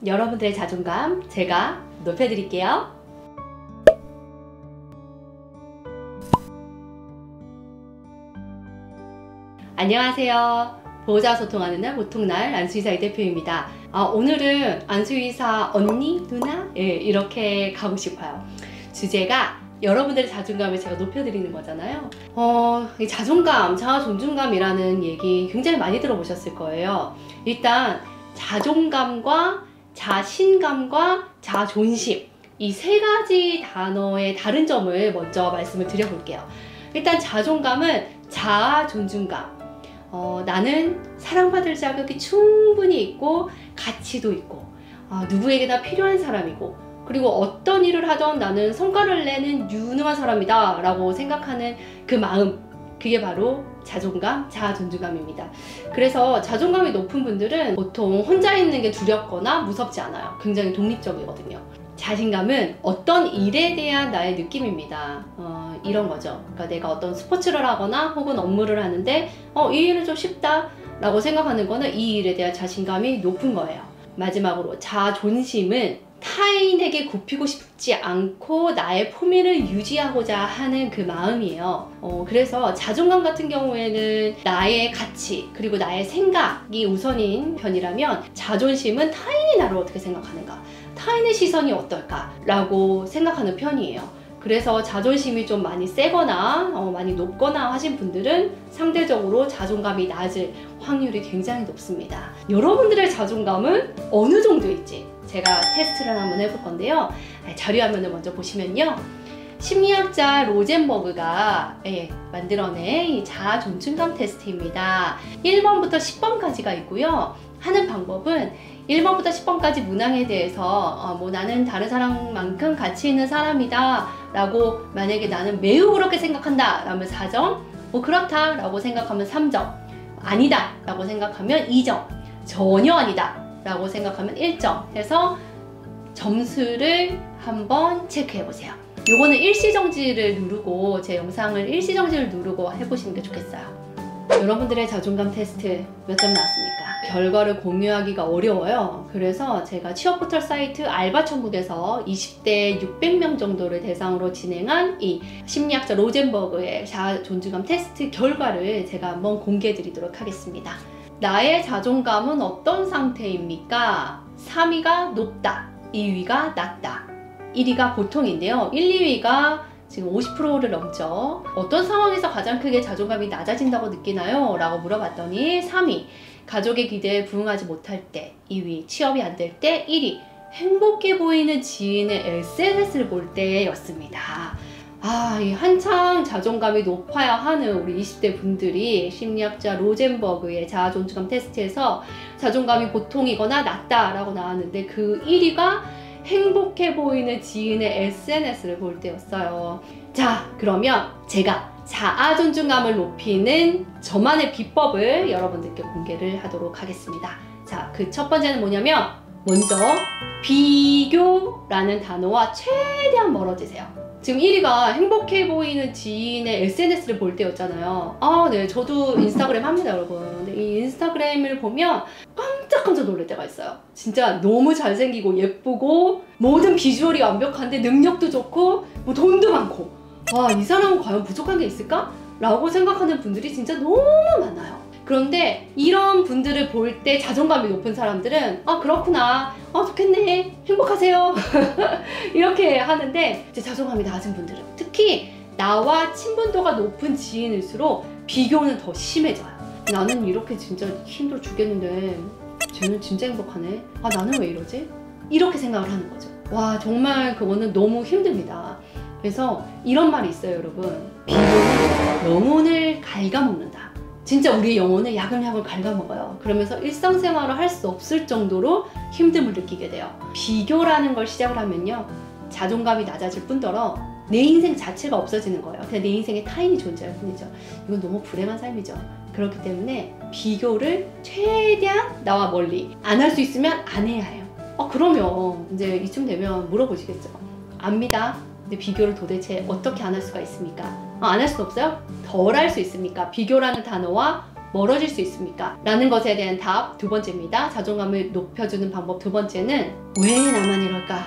여러분들의 자존감 제가 높여드릴게요. 안녕하세요. 보호자와 소통하는 날 보통날 안수의사 이대표입니다. 오늘은 안수의사 언니, 누나? 이렇게 가고 싶어요. 주제가 여러분들의 자존감을 제가 높여드리는 거잖아요. 이 자존감, 자아존중감이라는 얘기 굉장히 많이 들어보셨을 거예요. 일단 자존감과 자신감과 자존심, 이 세 가지 단어의 다른 점을 먼저 말씀을 드려볼게요. 일단 자존감은 자아존중감. 나는 사랑받을 자격이 충분히 있고 가치도 있고 누구에게나 필요한 사람이고, 그리고 어떤 일을 하던 나는 성과를 내는 유능한 사람이다 라고 생각하는 그 마음, 그게 바로 자존감, 자아존중감입니다. 그래서 자존감이 높은 분들은 보통 혼자 있는 게 두렵거나 무섭지 않아요. 굉장히 독립적이거든요. 자신감은 어떤 일에 대한 나의 느낌입니다. 이런 거죠. 그러니까 내가 어떤 스포츠를 하거나 혹은 업무를 하는데 이 일은 좀 쉽다 라고 생각하는 거는 이 일에 대한 자신감이 높은 거예요. 마지막으로 자존심은 타인에게 굽히고 싶지 않고 나의 품위를 유지하고자 하는 그 마음이에요. 그래서 자존감 같은 경우에는 나의 가치 그리고 나의 생각이 우선인 편이라면, 자존심은 타인이 나를 어떻게 생각하는가, 타인의 시선이 어떨까 라고 생각하는 편이에요. 그래서 자존심이 좀 많이 세거나 많이 높거나 하신 분들은 상대적으로 자존감이 낮을 확률이 굉장히 높습니다. 여러분들의 자존감은 어느 정도일지 제가 테스트를 한번 해볼 건데요. 자료화면을 먼저 보시면요, 심리학자 로젠버그가 만들어낸 이 자아존중감 테스트입니다. 1번부터 10번까지가 있고요. 하는 방법은 1번부터 10번까지 문항에 대해서 나는 다른 사람만큼 가치 있는 사람이다 라고, 만약에 나는 매우 그렇게 생각한다 라면 4점, 그렇다 라고 생각하면 3점, 아니다 라고 생각하면 2점, 전혀 아니다 라고 생각하면 1점 해서 점수를 한번 체크해 보세요. 요거는 일시정지를 누르고, 제 영상을 일시정지를 누르고 해보시는 게 좋겠어요. 여러분들의 자존감 테스트 몇 점 나왔습니까? 결과를 공유하기가 어려워요. 그래서 제가 취업포털 사이트 알바천국에서 20대 600명 정도를 대상으로 진행한 이 심리학자 로젠버그의 자아존중감 테스트 결과를 제가 한번 공개해 드리도록 하겠습니다. 나의 자존감은 어떤 상태입니까? 3위가 높다, 2위가 낮다, 1위가 보통인데요. 1, 2위가 지금 50%를 넘죠. 어떤 상황에서 가장 크게 자존감이 낮아진다고 느끼나요? 라고 물어봤더니 3위, 가족의 기대에 부응하지 못할 때, 2위, 취업이 안 될 때, 1위, 행복해 보이는 지인의 SNS를 볼 때였습니다. 이 한창 자존감이 높아야 하는 우리 20대 분들이 심리학자 로젠버그의 자아존중감 테스트에서 자존감이 보통이거나 낮다라고 나왔는데, 그 1위가 행복해 보이는 지인의 SNS를 볼 때였어요. 자, 그러면 제가 자아존중감을 높이는 저만의 비법을 여러분들께 공개를 하도록 하겠습니다. 자, 그 첫 번째는 뭐냐면, 먼저 비교라는 단어와 최대한 멀어지세요. 지금 1위가 행복해 보이는 지인의 SNS를 볼 때였잖아요. 네, 저도 인스타그램 합니다, 여러분. 근데 이 인스타그램을 보면 깜짝깜짝 놀랄 때가 있어요. 진짜 너무 잘생기고 예쁘고 모든 비주얼이 완벽한데 능력도 좋고 돈도 많고, 이 사람은 과연 부족한 게 있을까? 라고 생각하는 분들이 진짜 너무 많아요. 그런데 이런 분들을 볼 때 자존감이 높은 사람들은 그렇구나, 좋겠네, 행복하세요 이렇게 하는데, 이제 자존감이 낮은 분들은, 특히 나와 친분도가 높은 지인일수록 비교는 더 심해져요. 나는 이렇게 진짜 힘들어 죽겠는데 쟤는 진짜 행복하네, 나는 왜 이러지? 이렇게 생각을 하는 거죠. 와, 정말 그거는 너무 힘듭니다. 그래서 이런 말이 있어요, 여러분. 비교는 영혼을 갉아먹는다. 진짜 우리의 영혼을 야금야금 갉아먹어요. 그러면서 일상생활을 할 수 없을 정도로 힘듦을 느끼게 돼요. 비교라는 걸 시작을 하면요, 자존감이 낮아질 뿐더러 내 인생 자체가 없어지는 거예요. 그냥 내 인생에 타인이 존재할 뿐이죠. 이건 너무 불행한 삶이죠. 그렇기 때문에 비교를 최대한 나와 멀리, 안 할 수 있으면 안 해야 해요. 그러면 이제 이쯤 되면 물어보시겠죠. 압니다. 근데 비교를 도대체 어떻게 안 할 수가 있습니까? 안 할 수 없어요? 덜 할 수 있습니까? 비교라는 단어와 멀어질 수 있습니까? 라는 것에 대한 답 두 번째입니다. 자존감을 높여주는 방법 두 번째는 왜 나만 이럴까?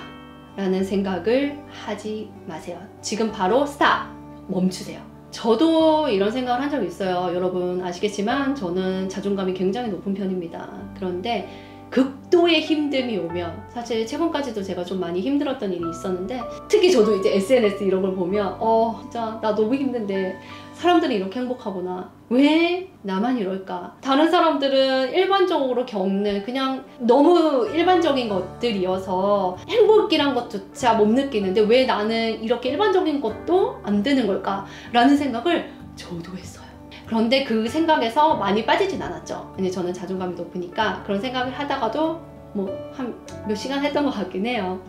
라는 생각을 하지 마세요. 지금 바로 스탑! 멈추세요. 저도 이런 생각을 한 적이 있어요. 여러분 아시겠지만 저는 자존감이 굉장히 높은 편입니다. 그런데 극도의 힘듦이 오면, 사실 최근까지도 제가 좀 많이 힘들었던 일이 있었는데, 특히 저도 이제 SNS 이런 걸 보면 진짜 나 너무 힘든데 사람들은 이렇게 행복하구나. 왜 나만 이럴까? 다른 사람들은 일반적으로 겪는 그냥 너무 일반적인 것들이어서 행복이란 것조차 못 느끼는데 왜 나는 이렇게 일반적인 것도 안 되는 걸까? 라는 생각을 저도 했어요. 그런데 그 생각에서 많이 빠지진 않았죠. 근데 저는 자존감이 높으니까 그런 생각을 하다가도 뭐 한 몇 시간 했던 것 같긴 해요.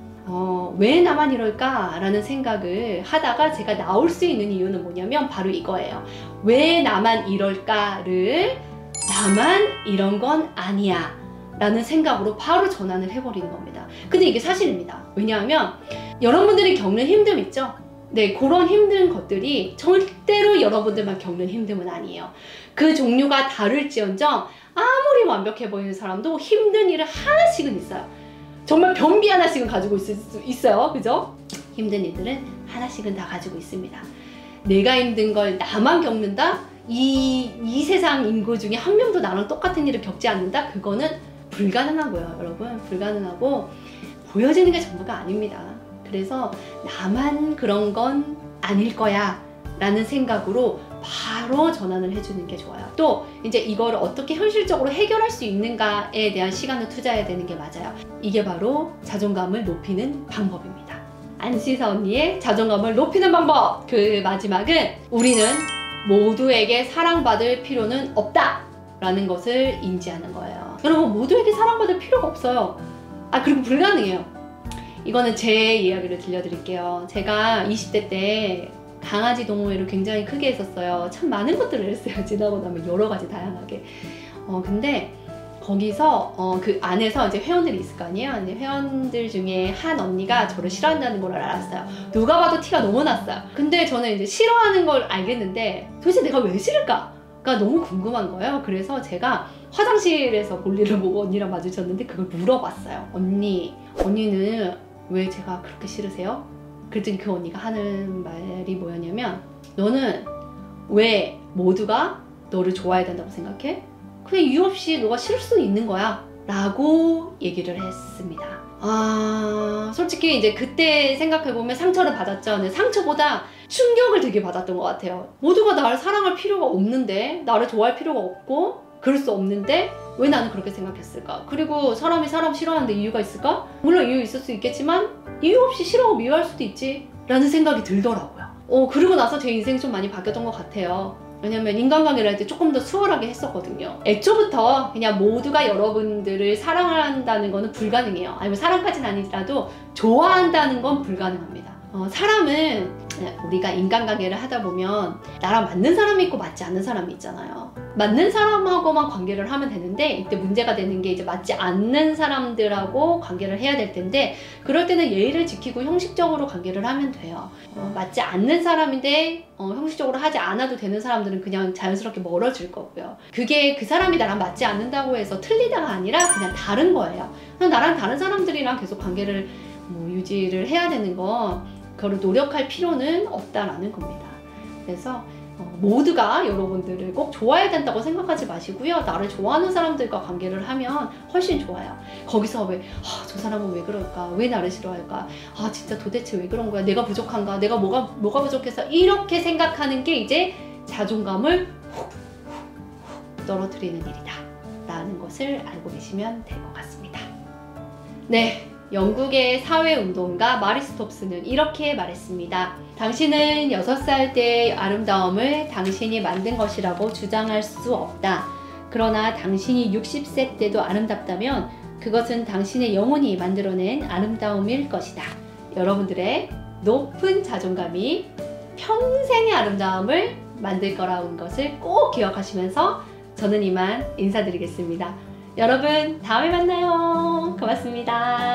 왜 나만 이럴까? 라는 생각을 하다가 제가 나올 수 있는 이유는 뭐냐면 바로 이거예요. 왜 나만 이럴까를 나만 이런 건 아니야 라는 생각으로 바로 전환을 해버리는 겁니다. 근데 이게 사실입니다. 왜냐하면 여러분들이 겪는 힘듦 있죠? 네, 그런 힘든 것들이 절대로 여러분들만 겪는 힘듦은 아니에요. 그 종류가 다를지언정 아무리 완벽해 보이는 사람도 힘든 일을 하나씩은 있어요. 정말 변비 하나씩은 가지고 있을 수 있어요. 그죠? 힘든 일들은 하나씩은 다 가지고 있습니다. 내가 힘든 걸 나만 겪는다? 이 세상 인구 중에 한 명도 나랑 똑같은 일을 겪지 않는다? 그거는 불가능하고요, 여러분. 불가능하고 보여지는 게 전부가 아닙니다. 그래서 나만 그런 건 아닐 거야 라는 생각으로 바로 전환을 해주는 게 좋아요. 또 이제 이거를 어떻게 현실적으로 해결할 수 있는가에 대한 시간을 투자해야 되는 게 맞아요. 이게 바로 자존감을 높이는 방법입니다. 안시사 언니의 자존감을 높이는 방법! 그 마지막은 우리는 모두에게 사랑받을 필요는 없다! 라는 것을 인지하는 거예요. 여러분, 모두에게 사랑받을 필요가 없어요. 그리고 불가능해요. 이거는 제 이야기를 들려드릴게요. 제가 20대 때 강아지 동호회를 굉장히 크게 했었어요. 참 많은 것들을 했어요. 지나고 나면 여러 가지 다양하게. 근데 거기서 그 안에서 이제 회원들이 있을 거 아니에요. 근데 회원들 중에 한 언니가 저를 싫어한다는 걸 알았어요. 누가 봐도 티가 너무 났어요. 근데 저는 이제 싫어하는 걸 알겠는데 도대체 내가 왜 싫을까? 가 너무 궁금한 거예요. 그래서 제가 화장실에서 볼일을 보고 언니랑 마주쳤는데 그걸 물어봤어요. 언니는 왜 제가 그렇게 싫으세요? 그랬더니 그 언니가 하는 말이 뭐였냐면, 너는 왜 모두가 너를 좋아해야 된다고 생각해? 그냥 이유 없이 너가 싫을 수 있는 거야 라고 얘기를 했습니다. 솔직히 이제 그때 생각해보면 상처를 받았죠. 근데 상처보다 충격을 되게 받았던 것 같아요. 모두가 나를 사랑할 필요가 없는데, 나를 좋아할 필요가 없고 그럴 수 없는데 왜 나는 그렇게 생각했을까? 그리고 사람이 사람 싫어하는데 이유가 있을까? 물론 이유 있을 수 있겠지만 이유 없이 싫어하고 미워할 수도 있지 라는 생각이 들더라고요. 그리고 나서 제 인생이 좀 많이 바뀌었던 것 같아요. 왜냐면 인간관계를 할 때 조금 더 수월하게 했었거든요. 애초부터 그냥 모두가 여러분들을 사랑한다는 거는 불가능해요. 아니면 사랑까지는 아니더라도 좋아한다는 건 불가능합니다. 사람은 우리가 인간관계를 하다 보면 나랑 맞는 사람이 있고 맞지 않는 사람이 있잖아요. 맞는 사람하고만 관계를 하면 되는데 이때 문제가 되는 게 이제 맞지 않는 사람들하고 관계를 해야 될 텐데, 그럴 때는 예의를 지키고 형식적으로 관계를 하면 돼요. 맞지 않는 사람인데 형식적으로 하지 않아도 되는 사람들은 그냥 자연스럽게 멀어질 거고요. 그게 그 사람이 나랑 맞지 않는다고 해서 틀리다가 아니라 그냥 다른 거예요. 나랑 다른 사람들이랑 계속 관계를 유지를 해야 되는 거, 그거를 노력할 필요는 없다라는 겁니다. 그래서 모두가 여러분들을 꼭 좋아해야 된다고 생각하지 마시고요. 나를 좋아하는 사람들과 관계를 하면 훨씬 좋아요. 거기서 저 사람은 왜 그럴까? 왜 나를 싫어할까? 진짜 도대체 왜 그런 거야? 내가 부족한가? 내가 뭐가 부족해서 이렇게 생각하는 게 이제 자존감을 훅 떨어뜨리는 일이다 라는 것을 알고 계시면 될 것 같습니다. 네, 영국의 사회운동가 마리 스톱스는 이렇게 말했습니다. 당신은 6살 때의 아름다움을 당신이 만든 것이라고 주장할 수 없다. 그러나 당신이 60세 때도 아름답다면 그것은 당신의 영혼이 만들어낸 아름다움일 것이다. 여러분들의 높은 자존감이 평생의 아름다움을 만들 거라는 것을 꼭 기억하시면서 저는 이만 인사드리겠습니다. 여러분, 다음에 만나요. 고맙습니다.